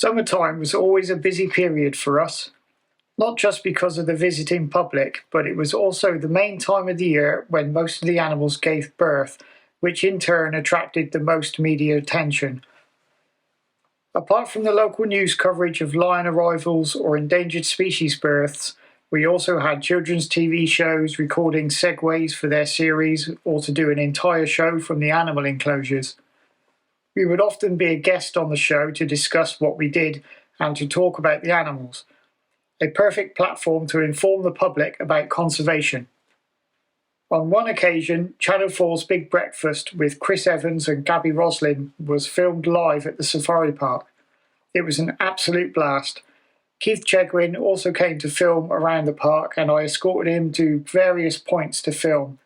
Summertime was always a busy period for us, not just because of the visiting public, but it was also the main time of the year when most of the animals gave birth, which in turn attracted the most media attention. Apart from the local news coverage of lion arrivals or endangered species births, we also had children's TV shows recording segues for their series or to do an entire show from the animal enclosures. We would often be a guest on the show to discuss what we did and to talk about the animals. A perfect platform to inform the public about conservation. On one occasion, Channel 4's Big Breakfast with Chris Evans and Gabby Roslin was filmed live at the safari park. It was an absolute blast. Keith Chegwin also came to film around the park and I escorted him to various points to film.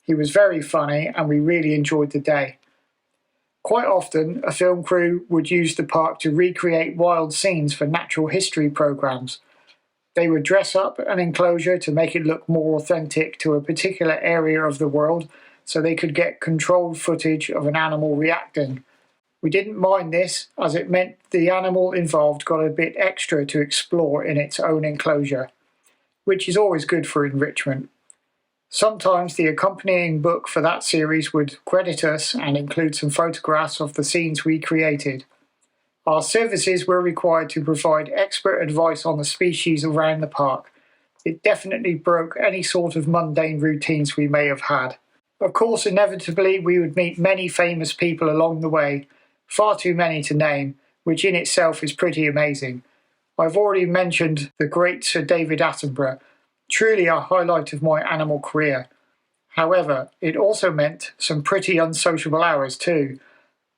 He was very funny and we really enjoyed the day. Quite often, a film crew would use the park to recreate wild scenes for natural history programs. They would dress up an enclosure to make it look more authentic to a particular area of the world so they could get controlled footage of an animal reacting. We didn't mind this as it meant the animal involved got a bit extra to explore in its own enclosure, which is always good for enrichment. Sometimes the accompanying book for that series would credit us and include some photographs of the scenes we created. Our services were required to provide expert advice on the species around the park. It definitely broke any sort of mundane routines we may have had. Of course, inevitably we would meet many famous people along the way, far too many to name, which in itself is pretty amazing. I've already mentioned the great Sir David Attenborough, truly a highlight of my animal career. However, it also meant some pretty unsociable hours too.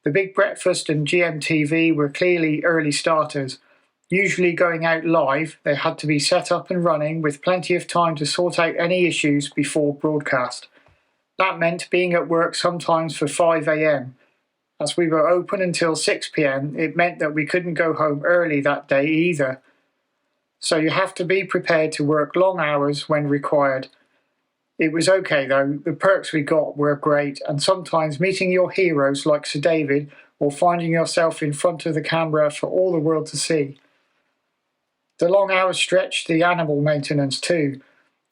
The Big Breakfast and GMTV were clearly early starters. Usually going out live, they had to be set up and running with plenty of time to sort out any issues before broadcast. That meant being at work sometimes for 5 a.m. As we were open until 6 p.m, it meant that we couldn't go home early that day either. So you have to be prepared to work long hours when required. It was okay though, the perks we got were great, and sometimes meeting your heroes like Sir David or finding yourself in front of the camera for all the world to see. The long hours stretched the animal maintenance too.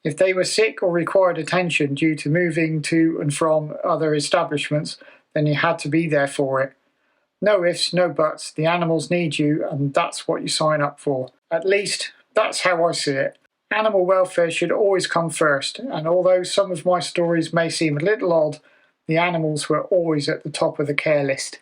If they were sick or required attention due to moving to and from other establishments, then you had to be there for it. No ifs, no buts, the animals need you and that's what you sign up for. At least, that's how I see it. Animal welfare should always come first, and although some of my stories may seem a little odd, the animals were always at the top of the care list.